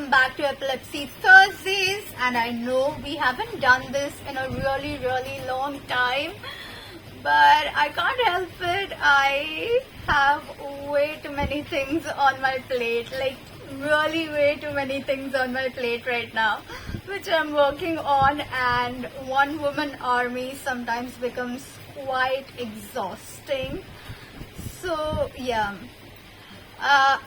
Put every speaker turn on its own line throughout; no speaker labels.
welcome back to Epilepsy Thursdays. And I know we haven't done this in a really long time, but I can't help it. I have way too many things on my plate, like really way too many things on my plate right now, which I'm working on, and one woman army sometimes becomes quite exhausting. So yeah.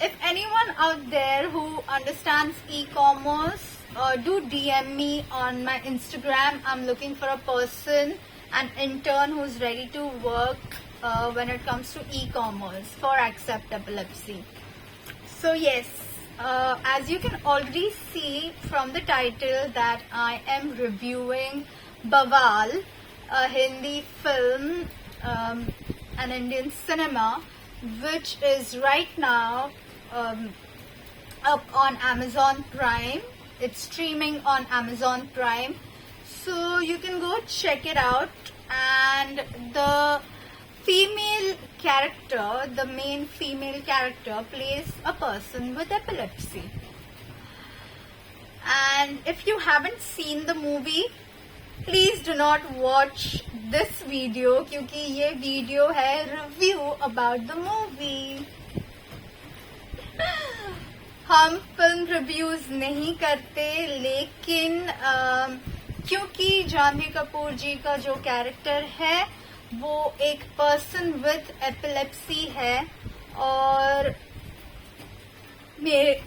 If anyone out there who understands e-commerce, do DM me on my Instagram. I'm looking for a person, an intern who's ready to work when it comes to e-commerce for Accept Epilepsy. So yes, as you can already see from the title that I am reviewing Bawal, a Hindi film, an Indian cinema, which is right now up on Amazon Prime. It's streaming on Amazon Prime, so you can go check it out. And the female character, the main female character, plays a person with epilepsy. And if you haven't seen the movie, please do not watch this video, क्योंकि ये video है review about the movie. हम film reviews नहीं करते, लेकिन क्योंकि जानवी कपूर जी का जो कैरेक्टर है वो एक पर्सन विद एपिलेप्सी है, और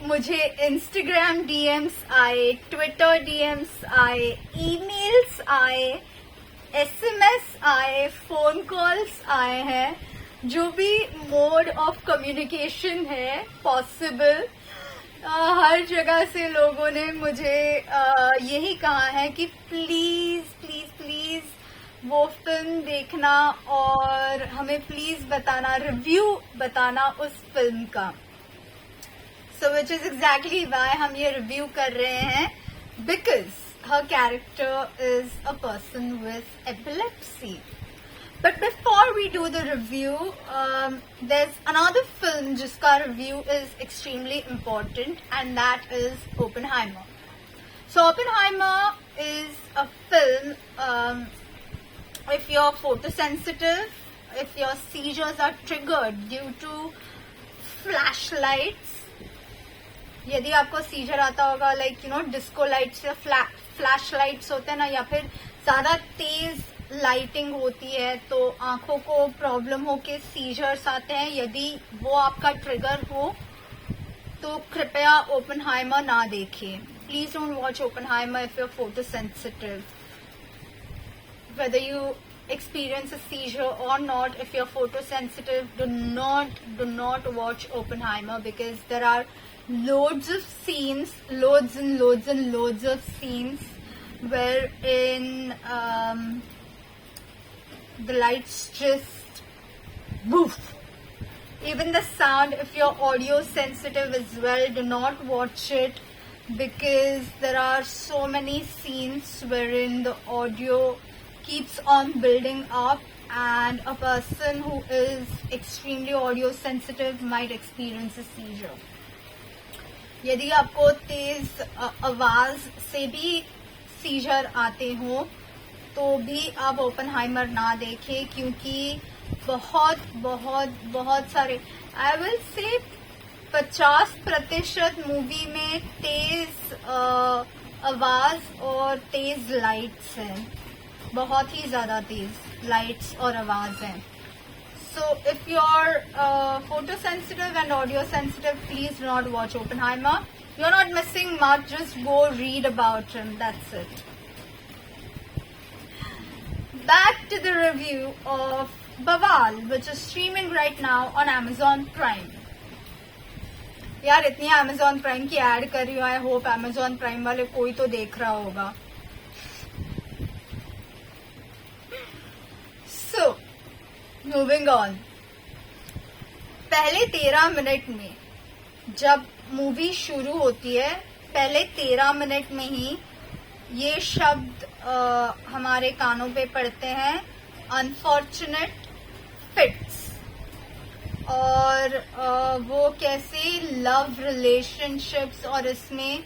मुझे इंस्टाग्राम डीएम्स आए, ट्विटर डीएम्स आए, ईमेल्स आए, एसएमएस आए, फोन कॉल्स आए हैं. जो भी मोड ऑफ कम्युनिकेशन है पॉसिबल, हर जगह से लोगों ने मुझे यही कहा है कि प्लीज प्लीज प्लीज वो फिल्म देखना और हमें प्लीज बताना, रिव्यू बताना उस फिल्म का. So which is exactly why हम ये review कर रहे हैं, because her character is a person with epilepsy. But before we do the review, there's another film जिसका review is extremely important, and that is Oppenheimer. So Oppenheimer is a film, if you're photosensitive, if your seizures are triggered due to flashlights, यदि आपको scissor आता होगा, like you know disco lights या flash lights होते हैं ना, या फिर ज्यादा तेज लाइटिंग होती है तो आंखों को प्रॉब्लम होके सीजर्स आते हैं, यदि वो आपका ट्रिगर हो तो कृपया ओपनहाइमर ना देखें. Please don't watch Oppenheimer if you are photosensitive. Whether you experience a seizure or not, if you're photosensitive, do not watch Oppenheimer, because there are loads of scenes, loads of scenes wherein the lights just woof. Even the sound, if you're audio sensitive as well, do not watch it, because there are so many scenes wherein the audio keeps on building up, and a person who is extremely audio sensitive might experience a seizure. यदि आपको तेज आवाज से भी scissor आते हो तो भी आप ओपनहाइमर ना देखें, क्योंकि बहुत सारे, आई विल से 50% मूवी में तेज आवाज और तेज लाइट्स हैं, बहुत ही ज्यादा तेज लाइट्स और आवाज हैं. So if you're photosensitive and audio sensitive, please do not watch Oppenheimer. You're not missing much, just go read about him, that's it. Back to the review of Bawal, which is streaming right now on Amazon Prime. यार इतनी Amazon Prime की add कर रही हूँ, I hope Amazon Prime वाले कोई तो देख रहा होगा. So moving on. पहले 13 मिनट में जब मूवी शुरू होती है, पहले 13 मिनट में ही ये शब्द हमारे कानों पे पड़ते हैं, अनफॉर्चुनेट फिट्स. और वो कैसे लव रिलेशनशिप्स और इसमें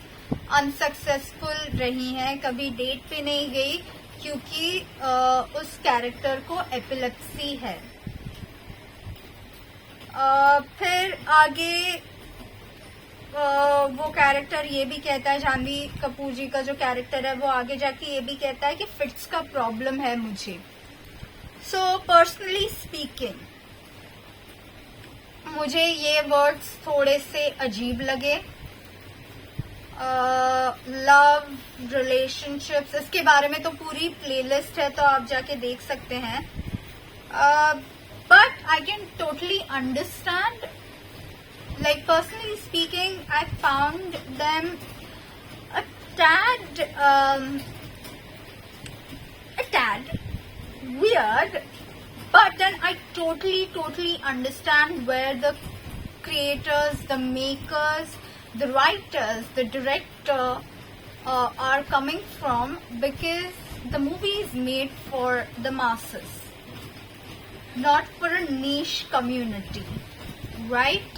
अनसक्सेसफुल रही हैं, कभी डेट पे नहीं गई क्योंकि उस कैरेक्टर को एपिलेप्सी है। फिर आगे वो कैरेक्टर ये भी कहता है, जानवी कपूर जी का जो कैरेक्टर है वो आगे जाके ये भी कहता है कि फिट्स का प्रॉब्लम है मुझे। सो पर्सनली स्पीकिंग मुझे ये वर्ड्स थोड़े से अजीब लगे। लव रिलेशनशिप्स, इसके बारे में तो पूरी प्लेलिस्ट है, तो आप जाके देख सकते हैं। But I can totally understand, like personally speaking, I found them a tad weird, but then I totally understand where the creators, the makers, the writers, the director are coming from, because the movie is made for the masses, not for a niche community, right?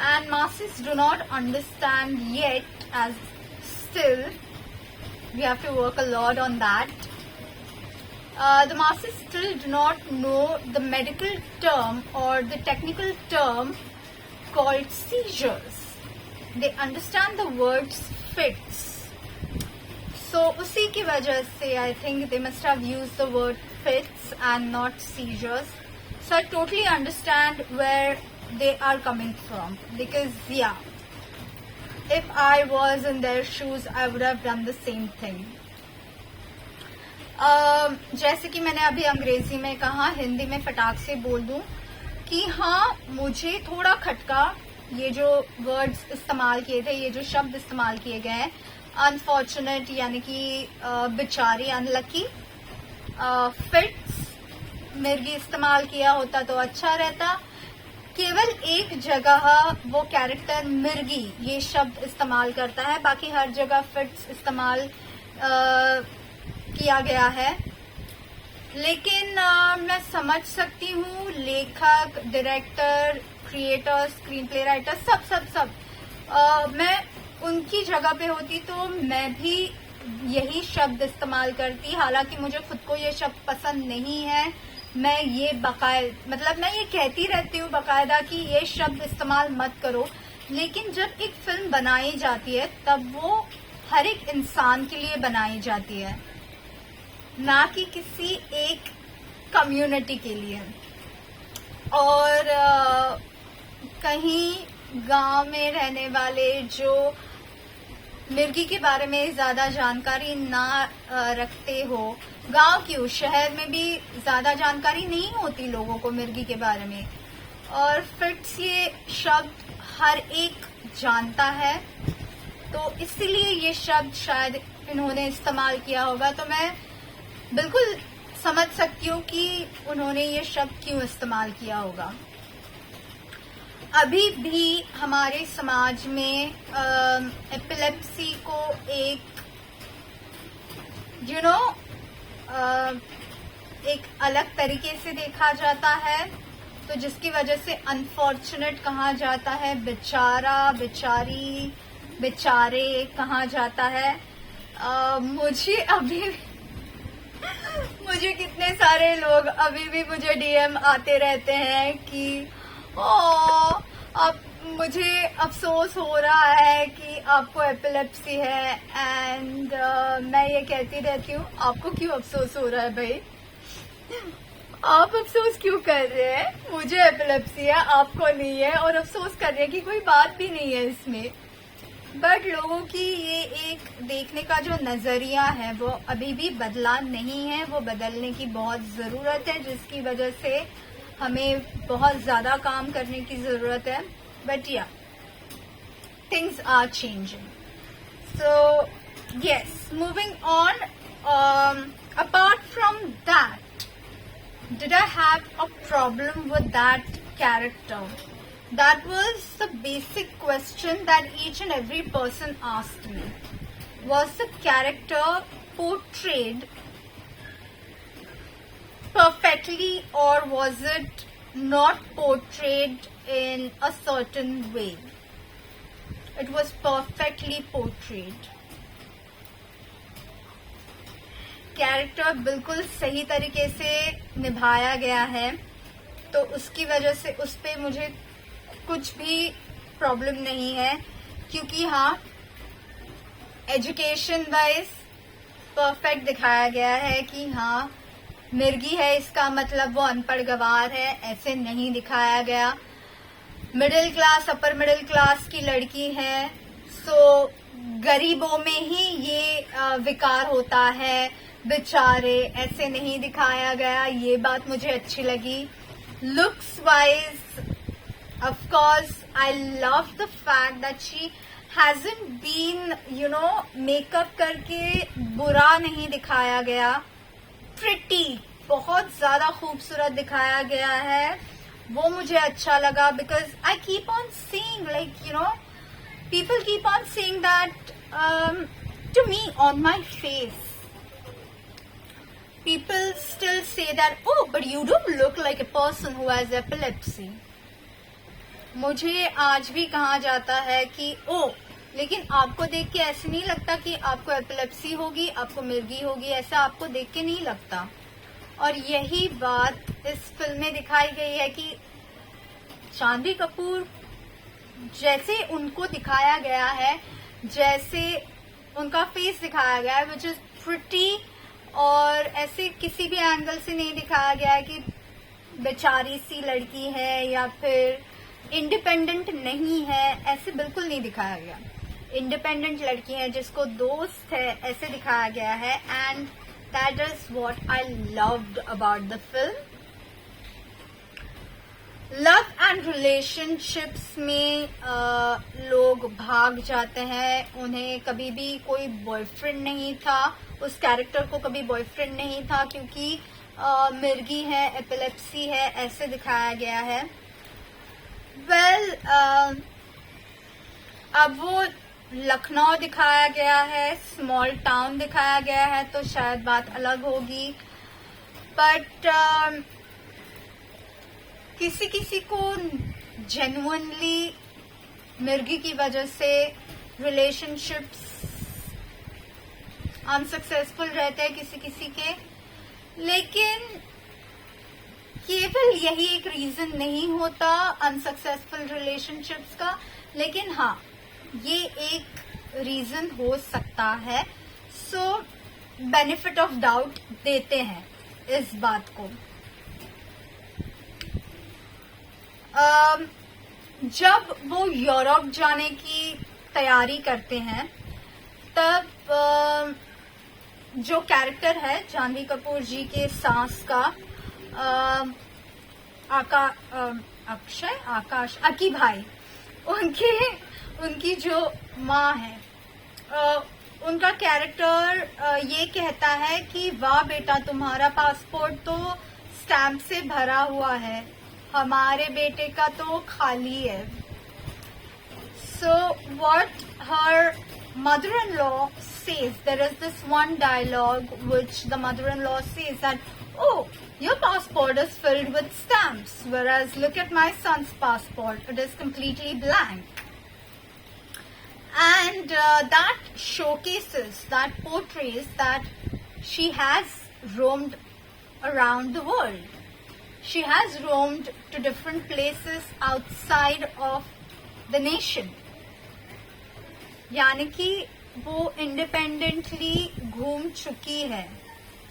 And masses do not understand yet, as still we have to work a lot on that. The masses still do not know the medical term or the technical term called seizures. They understand the words fits. So उसी की वजह से I think they must have used the word fits and not seizures. So I totally understand where they are coming from, because yeah, if I was in their shoes I would have done the same thing. जैसे कि मैंने अभी अंग्रेजी में कहा, हिंदी में फटाक से बोल दूं कि हाँ, मुझे थोड़ा खटका ये जो वर्ड्स इस्तेमाल किए थे, ये जो शब्द इस्तेमाल किए गए हैं, अनफॉर्चुनेट यानी कि बेचारी, अनलकी, फिट्स मिर्गी इस्तेमाल किया होता तो अच्छा रहता। केवल एक जगह वो कैरेक्टर मिर्गी ये शब्द इस्तेमाल करता है, बाकी हर जगह फिट्स इस्तेमाल किया गया है। लेकिन मैं समझ सकती हूँ, लेखक, director, creator, screen play writer, सब मैं उनकी जगह पे होती तो मैं भी यही शब्द इस्तेमाल करती। हालांकि मुझे खुद को ये शब्द पसंद नहीं है, मैं ये मतलब मैं ये कहती रहती हूँ बकायदा कि ये शब्द इस्तेमाल मत करो, लेकिन जब एक फिल्म बनाई जाती है तब वो हर एक इंसान के लिए बनाई जाती है, ना कि किसी एक कम्युनिटी के लिए। और कहीं गांव में रहने वाले जो मिर्गी के बारे में ज्यादा जानकारी ना रखते हो, गांव क्यों, शहर में भी ज्यादा जानकारी नहीं होती लोगों को मिर्गी के बारे में, और फिट्स ये शब्द हर एक जानता है, तो इसीलिए ये शब्द शायद इन्होंने इस्तेमाल किया होगा। तो मैं बिल्कुल समझ सकती हूँ कि उन्होंने ये शब्द क्यों इस्तेमाल किया होगा। अभी भी हमारे समाज में एपिलेप्सी को एक एक अलग तरीके से देखा जाता है, तो जिसकी वजह से अनफॉर्चुनेट कहा जाता है, बेचारा, बेचारी, बेचारे कहा जाता है। मुझे कितने सारे लोग अभी भी मुझे डीएम आते रहते हैं कि अब मुझे अफसोस हो रहा है कि आपको एपिलेप्सी है, एंड मैं ये कहती रहती हूँ, आपको क्यों अफसोस हो रहा है भाई? आप अफसोस क्यों कर रहे हैं? मुझे एपिलेप्सी है, आपको नहीं है, और अफसोस करने की कोई बात भी नहीं है इसमें। बट लोगों की ये एक देखने का जो नजरिया है वो अभी भी बदला नहीं है, वो बदलने की बहुत जरूरत है, जिसकी वजह से हमें बहुत ज्यादा काम करने की जरूरत है। But yeah things are changing. So yes, moving on, apart from that, did I have a problem with that character? That was the basic question that each and every person asked me. Was the character portrayed perfectly, or was it not portrayed in a certain way? It was perfectly portrayed. Character बिल्कुल सही तरीके से निभाया गया है, तो उसकी वजह से उस पे मुझे कुछ भी प्रॉब्लम नहीं है, क्योंकि हाँ, एजुकेशन वाइज परफेक्ट दिखाया गया है कि हाँ, मिर्गी है इसका मतलब वो अनपढ़ गंवार है, ऐसे नहीं दिखाया गया। Middle class, upper middle class की लड़की है, सो गरीबों में ही ये विकार होता है, बेचारे, ऐसे नहीं दिखाया गया। ये बात मुझे अच्छी लगी। Looks wise, of course, I love the fact that she hasn't been, makeup करके बुरा नहीं दिखाया गया। प्रिटी, बहुत ज्यादा खूबसूरत दिखाया गया है, वो मुझे अच्छा लगा। Because I keep on seeing, people keep on saying that to me on my face. People still say that, oh, but you don't look like a person who has epilepsy. मुझे आज भी कहा जाता है कि लेकिन आपको देख के ऐसे नहीं लगता कि आपको एपिलेप्सी होगी, आपको मिर्गी होगी, ऐसा आपको देख के नहीं लगता। और यही बात इस फिल्म में दिखाई गई है कि जानवी कपूर जैसे उनको दिखाया गया है, जैसे उनका फेस दिखाया गया है, विच इज प्रिटी, और ऐसे किसी भी एंगल से नहीं दिखाया गया है कि बेचारी सी लड़की है या फिर इंडिपेंडेंट नहीं है, ऐसे बिल्कुल नहीं दिखाया गया। इंडिपेंडेंट लड़की है जिसको दोस्त है, ऐसे दिखाया गया है। And that is what I loved about the film. Love and relationships में लोग भाग जाते हैं, उन्हें कभी भी कोई बॉयफ्रेंड नहीं था, उस कैरेक्टर को कभी बॉयफ्रेंड नहीं था, क्योंकि मिर्गी है, एपिलेप्सी है, ऐसे दिखाया गया है। अब वो लखनऊ दिखाया गया है, स्मॉल टाउन दिखाया गया है, तो शायद बात अलग होगी। बट किसी किसी को जेन्युइनली मिर्गी की वजह से रिलेशनशिप्स अनसक्सेसफुल रहते हैं किसी किसी के, लेकिन केवल यही एक रीजन नहीं होता अनसक्सेसफुल रिलेशनशिप्स का, लेकिन हाँ, ये एक रीजन हो सकता है। सो बेनिफिट ऑफ डाउट देते हैं इस बात को। जब वो यूरोप जाने की तैयारी करते हैं, तब जो कैरेक्टर है जानवी कपूर जी के सास का, अकी भाई, उनकी जो माँ है, उनका कैरेक्टर ये कहता है कि वाह बेटा, तुम्हारा पासपोर्ट तो स्टैम्प से भरा हुआ है, हमारे बेटे का तो खाली है। So what her mother-in-law says, there is this one dialogue which the mother-in-law says that, oh, your passport is filled with stamps, whereas look at my son's passport, it is completely blank. And that showcases, that portrays that she has roamed around the world. She has roamed to different places outside of the nation. यानी कि वो independently घूम चुकी है,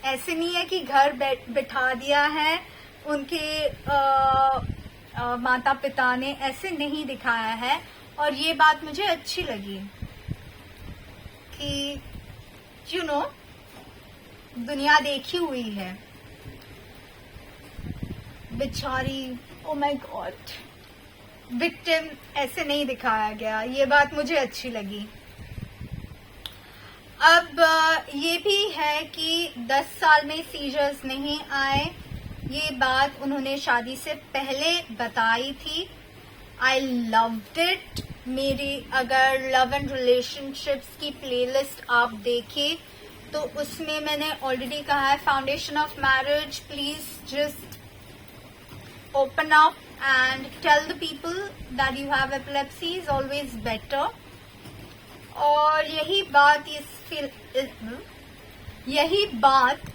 ऐसे नहीं है कि घर बिठा दिया है उनके माता पिता ने, ऐसे नहीं दिखाया है। और ये बात मुझे अच्छी लगी कि दुनिया देखी हुई है, बेचारी, ओ माय गॉड, विक्टिम ऐसे नहीं दिखाया गया, ये बात मुझे अच्छी लगी। अब ये भी है कि 10 साल में सीजर्स नहीं आए, ये बात उन्होंने शादी से पहले बताई थी। I loved it. मेरी अगर लव एंड रिलेशनशिप्स की प्लेलिस्ट आप देखें तो उसमें मैंने ऑलरेडी कहा है, foundation of marriage, please just open up and tell the people that you have epilepsy is always better. और यही बात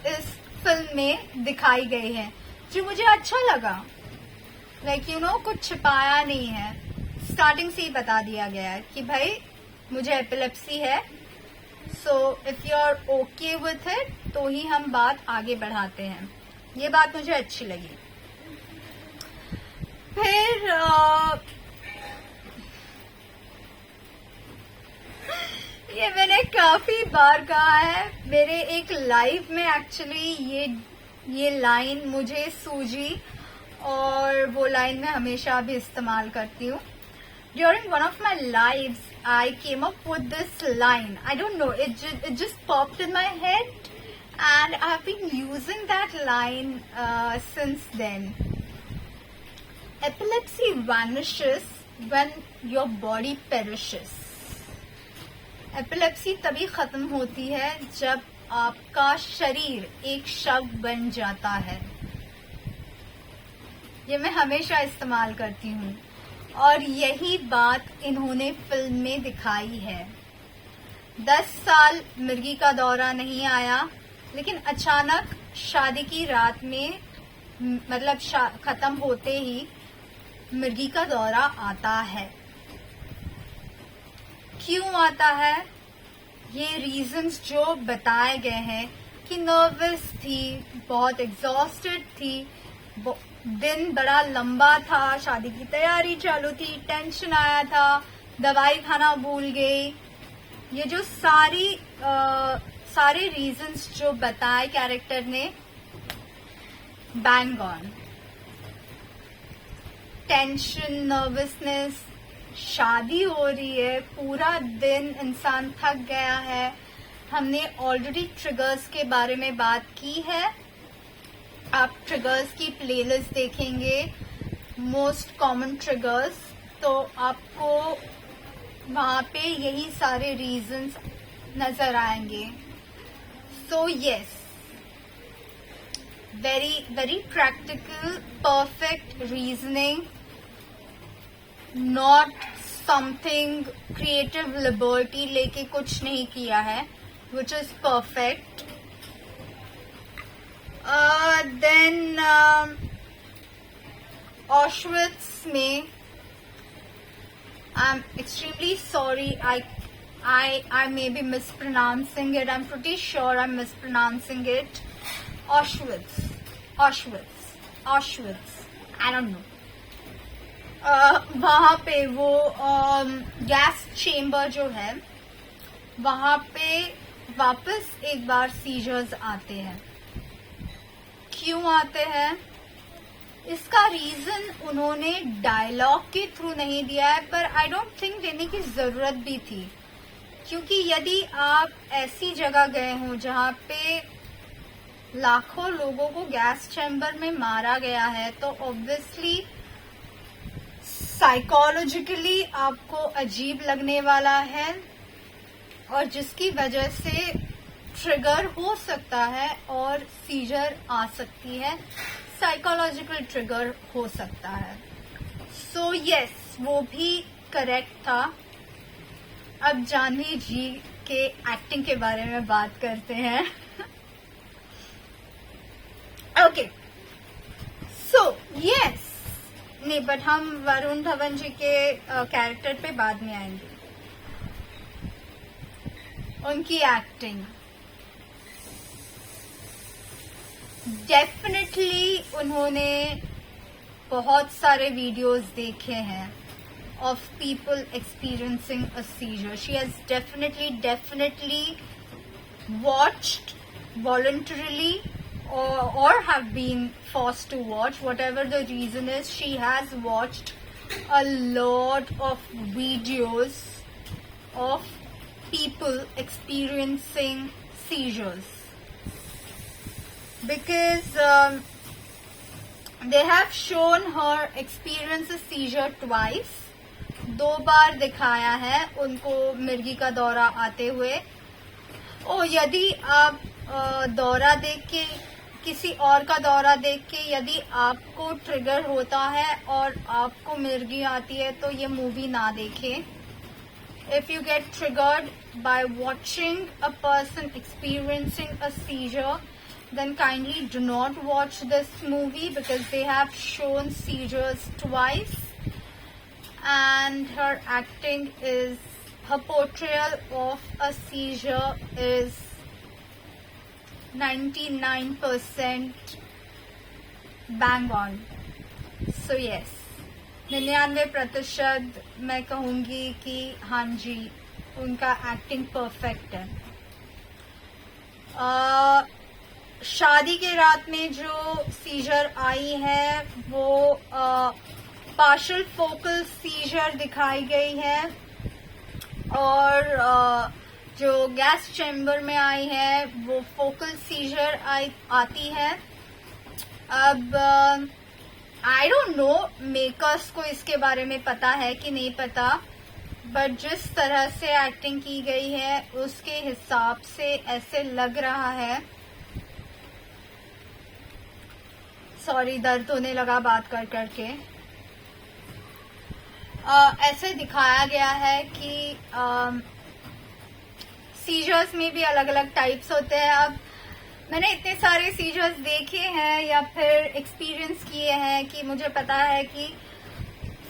इस फिल्म में दिखाई गई है, जो मुझे अच्छा लगा। कुछ छिपाया नहीं है, स्टार्टिंग से ही बता दिया गया है कि भाई मुझे एपिलेप्सी है, so if you are okay with it तो ही हम बात आगे बढ़ाते हैं। ये बात मुझे अच्छी लगी। फिर ये मैंने काफी बार कहा है, मेरे एक लाइव में एक्चुअली ये लाइन मुझे सूझी और वो लाइन मैं हमेशा भी इस्तेमाल करती हूँ। During one of my lives, I came up with this line. I don't know, it just popped in my head, and I've been using that line since then. Epilepsy vanishes when your body perishes. Epilepsy तभी खत्म होती है जब आपका शरीर एक शव बन जाता है। ये मैं हमेशा इस्तेमाल करती हूँ और यही बात इन्होंने फिल्म में दिखाई है। 10 साल मिर्गी का दौरा नहीं आया, लेकिन अचानक शादी की रात में मतलब खत्म होते ही मिर्गी का दौरा आता है। क्यों आता है? ये रीजंस जो बताए गए हैं कि नर्वस थी, बहुत एग्जॉस्टेड थी, दिन बड़ा लंबा था, शादी की तैयारी चालू थी, टेंशन आया था, दवाई खाना भूल गई। ये जो सारे रीजंस जो बताए कैरेक्टर ने, बैंग ऑन। टेंशन, नर्वसनेस, शादी हो रही है, पूरा दिन इंसान थक गया है। हमने ऑलरेडी ट्रिगर्स के बारे में बात की है, आप ट्रिगर्स की प्लेलिस्ट देखेंगे, मोस्ट कॉमन ट्रिगर्स, तो आपको वहां पे यही सारे रीजंस नजर आएंगे। So yes, very very practical, perfect reasoning, not something creative liberty लेके कुछ नहीं किया है, which is perfect. Then Auschwitz में, I'm extremely sorry, I may be mispronouncing it, I'm pretty sure I'm mispronouncing it. Auschwitz, I don't know. वहां पे वो gas chamber जो है, वहां पे वापस एक बार सीजर्स आते हैं। क्यों आते हैं? इसका रीजन उन्होंने डायलॉग के थ्रू नहीं दिया है, पर आई डोंट थिंक देने की जरूरत भी थी, क्योंकि यदि आप ऐसी जगह गए हो जहां पे लाखों लोगों को गैस चैम्बर में मारा गया है, तो ऑब्वियसली साइकोलॉजिकली आपको अजीब लगने वाला है, और जिसकी वजह से ट्रिगर हो सकता है और सीजर आ सकती है, साइकोलॉजिकल ट्रिगर हो सकता है। सो यस, वो भी करेक्ट था। अब जानवी जी के एक्टिंग के बारे में बात करते हैं। ओके, सो यस, नहीं, बट हम वरुण धवन जी के कैरेक्टर पे बाद में आएंगे। उनकी एक्टिंग डेफिनेटली, उन्होंने बहुत सारे वीडियोस देखे हैं of people experiencing a seizure. She has definitely watched voluntarily or have been forced to watch, whatever the reason is. She has watched a lot of videos of people experiencing seizures, because they have shown her experience a seizure twice. 2 बार दिखाया है उनको मिर्गी का दौरा आते हुए। और यदि आप दौरा देख के, किसी और का दौरा देख के यदि आपको ट्रिगर होता है और आपको मिर्गी आती है, तो ये मूवी ना देखें। if you get triggered by watching a person experiencing a seizure, then kindly do not watch this movie because they have shown seizures twice, and her acting is, her portrayal of a seizure is 99% bang on. So yes, 99% मैं कहूँगी कि हाँ जी, उनका acting perfect है. शादी के रात में जो सीजर आई है वो पार्शियल फोकल सीजर दिखाई गई है, और जो गैस चैम्बर में आई है वो फोकल सीजर आती है. अब आई डोंट नो मेकर्स को इसके बारे में पता है कि नहीं पता, बट जिस तरह से एक्टिंग की गई है उसके हिसाब से ऐसे लग रहा है. सॉरी, दर्द होने लगा बात कर करके. ऐसे दिखाया गया है कि सीजर्स में भी अलग अलग टाइप्स होते हैं. अब मैंने इतने सारे सीजर्स देखे हैं या फिर एक्सपीरियंस किए हैं कि मुझे पता है कि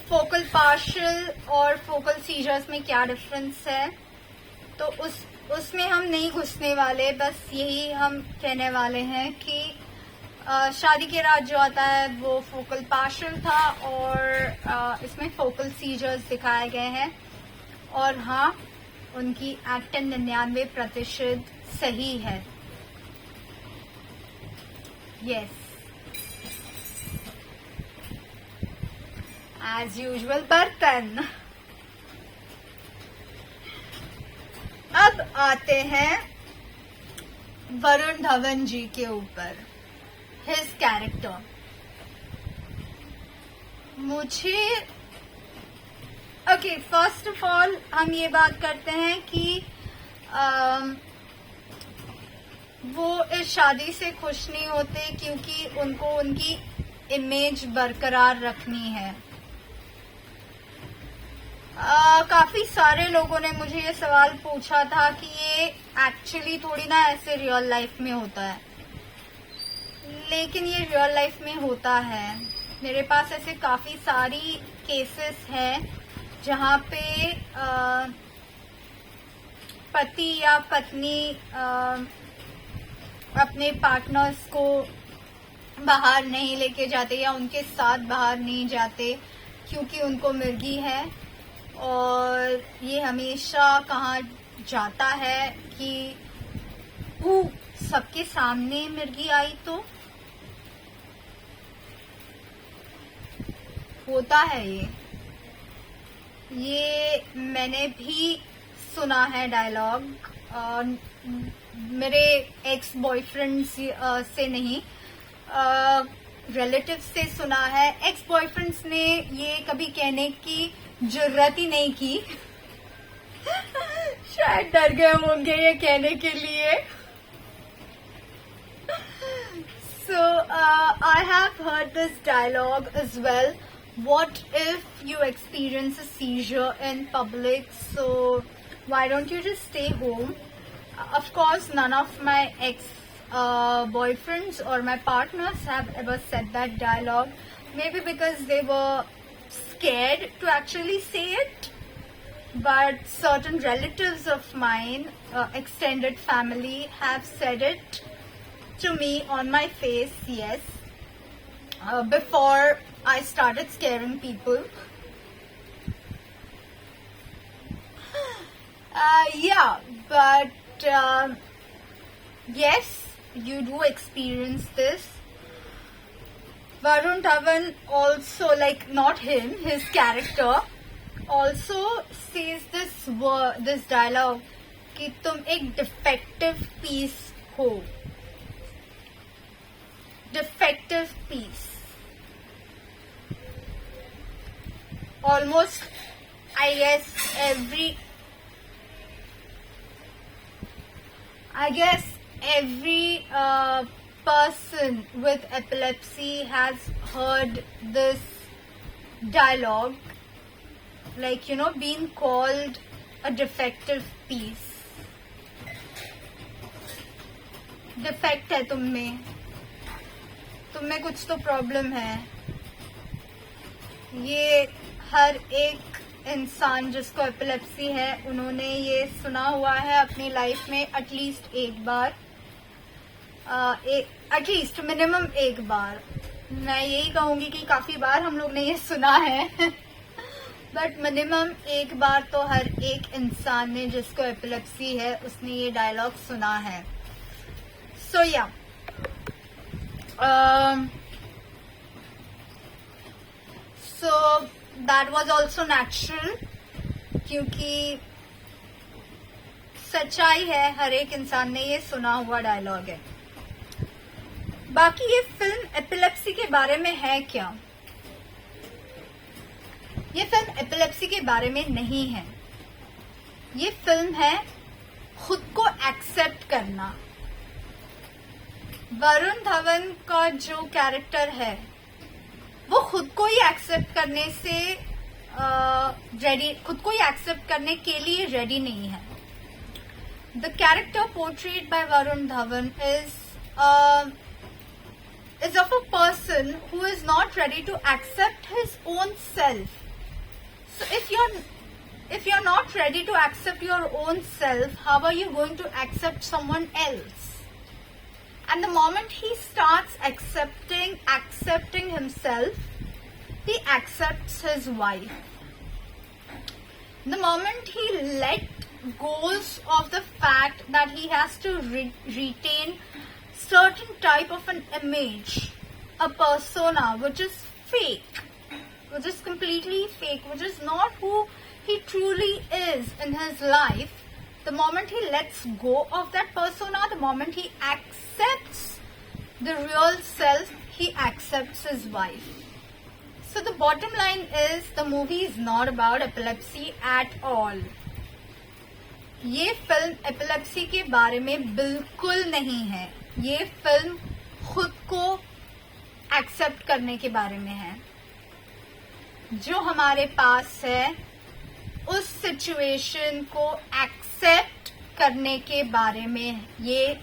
फोकल पार्शियल और फोकल सीजर्स में क्या डिफरेंस है. तो उसमें हम नहीं घुसने वाले, बस यही हम कहने वाले हैं कि शादी के रात जो आता है वो फोकल पार्शियल था और इसमें फोकल सीजर्स दिखाए गए हैं. और हाँ, उनकी एक्टिंग 99% सही है. यस, एज यूजुअल बर्तन. अब आते हैं वरुण धवन जी के ऊपर, हिज कैरेक्टर. मुझे ओके, फर्स्ट ऑफ ऑल हम ये बात करते हैं कि वो इस शादी से खुश नहीं होते क्योंकि उनको उनकी इमेज बरकरार रखनी है. काफी सारे लोगों ने मुझे ये सवाल पूछा था कि ये एक्चुअली थोड़ी ना ऐसे रियल लाइफ में होता है, लेकिन ये रियल लाइफ में होता है. मेरे पास ऐसे काफी सारी केसेस हैं जहाँ पे पति या पत्नी अपने पार्टनर्स को बाहर नहीं लेके जाते या उनके साथ बाहर नहीं जाते क्योंकि उनको मिर्गी है. और ये हमेशा कहा जाता है कि सबके सामने मिर्गी आई तो होता है. ये मैंने भी सुना है डायलॉग, मेरे एक्स बॉयफ्रेंड से नहीं, रिलेटिव से सुना है. एक्स बॉयफ्रेंड्स ने ये कभी कहने की जरूरत ही नहीं की. शायद डर गए होंगे ये कहने के लिए. So I have heard this dialogue as well. What if you experience a seizure in public? So why don't you just stay home? Of course, none of my ex-boyfriends or my partners have ever said that dialogue. Maybe because they were scared to actually say it. But certain relatives of mine, extended family, have said it to me on my face, yes, before I started scaring people. Yeah, but yes, you do experience this. Varun Dhawan also, like, not him, his character also says this dialogue कि तुम एक defective piece हो. Defective piece. Almost, I guess every person with epilepsy has heard this dialogue, like, you know, being called a defective piece. Defect है तुम में कुछ तो problem है. ये हर एक इंसान जिसको एपिलेप्सी है उन्होंने ये सुना हुआ है अपनी लाइफ में एटलीस्ट एक बार, एटलीस्ट मिनिमम एक बार. मैं यही कहूंगी कि काफी बार हम लोग ने ये सुना है बट मिनिमम एक बार तो हर एक इंसान ने जिसको एपिलेप्सी है उसने ये डायलॉग सुना है. सो या so that was also natural, क्योंकि सच्चाई है, हर एक इंसान ने ये सुना हुआ डायलॉग है. बाकी ये फिल्म एपिलेप्सी के बारे में है क्या? ये फिल्म एपिलेप्सी के बारे में नहीं है. ये फिल्म है खुद को एक्सेप्ट करना. वरुण धवन का जो कैरेक्टर है वो खुद को ही एक्सेप्ट करने से रेडी, खुद को ही एक्सेप्ट करने के लिए रेडी नहीं है. The character portrayed by Varun Dhawan is of a person who is not ready to accept his own self. So if you're not ready to accept your own self, how are you going to accept someone else? And the moment he starts accepting himself, he accepts his wife. The moment he let goes of the fact that he has to retain certain type of an image, a persona which is fake, which is completely fake, which is not who he truly is in his life, the moment he lets go of that persona, the moment he accepts the real self, he accepts his wife. So the bottom line is the movie is not about epilepsy at all. ये film epilepsy के बारे में बिल्कुल नहीं है. ये film खुद को एक्सेप्ट करने के बारे में है. जो हमारे पास है उस सिचुएशन को एक्सेप्ट करने के बारे में ये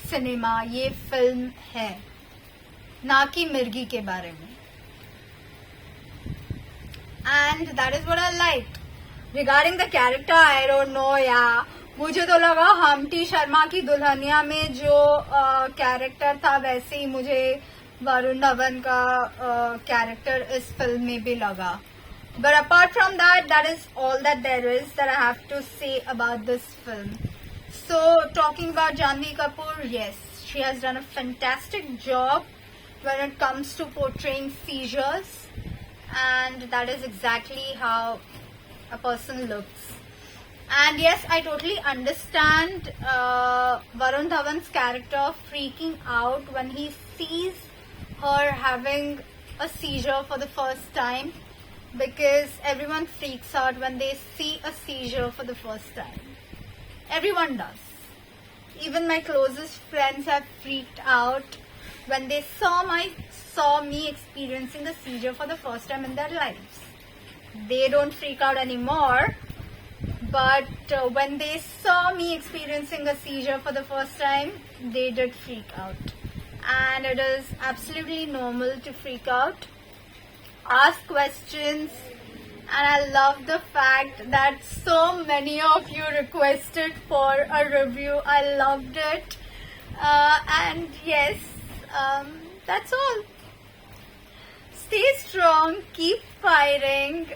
सिनेमा, ये फिल्म है, ना कि मिर्गी के बारे में. And that is what I liked. Regarding the character, I don't know या मुझे तो लगा हमटी शर्मा की दुल्हनिया में जो कैरेक्टर था वैसे ही मुझे वरुण धवन का कैरेक्टर इस फिल्म में भी लगा. But apart from that, that is all that there is that I have to say about this film. So talking about Janhvi Kapoor, yes, she has done a fantastic job when it comes to portraying seizures, and that is exactly how a person looks. And yes, I totally understand Varun Dhawan's character freaking out when he sees her having a seizure for the first time, because everyone freaks out when they see a seizure for the first time. Everyone does. Even my closest friends have freaked out when they saw me experiencing a seizure for the first time in their lives. They don't freak out anymore, but when they saw me experiencing a seizure for the first time, they did freak out. And it is absolutely normal to freak out, ask questions, and I love the fact that so many of you requested for a review. I loved it. And yes, that's all. Stay strong, keep fighting,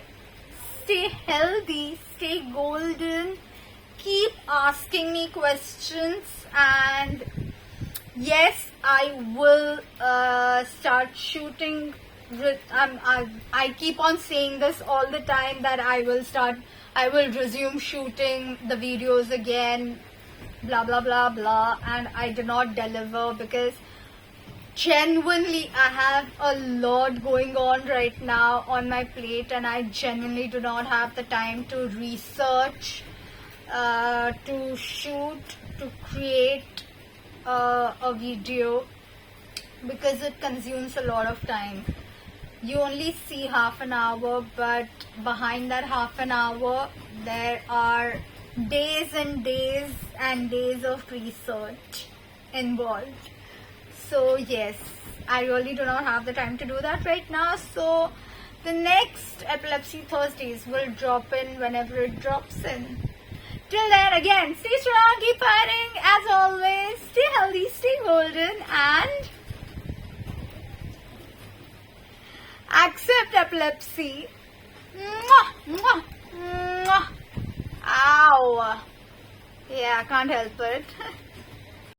stay healthy, stay golden, keep asking me questions, and yes, I will start shooting. I keep on saying this all the time that I will resume shooting the videos again, blah blah blah blah, and I do not deliver because genuinely I have a lot going on right now on my plate, and I genuinely do not have the time to research, to shoot, to create a video, because it consumes a lot of time. You only see half an hour, but behind that half an hour there are days and days and days of research involved. So yes, I really do not have the time to do that right now. So the next Epilepsy Thursdays will drop in whenever it drops in. Till then, again, stay strong, keep fighting, as always, stay healthy, stay golden, and accept epilepsy. Mwah, mwah, mwah. Ow. Yeah, I can't help it.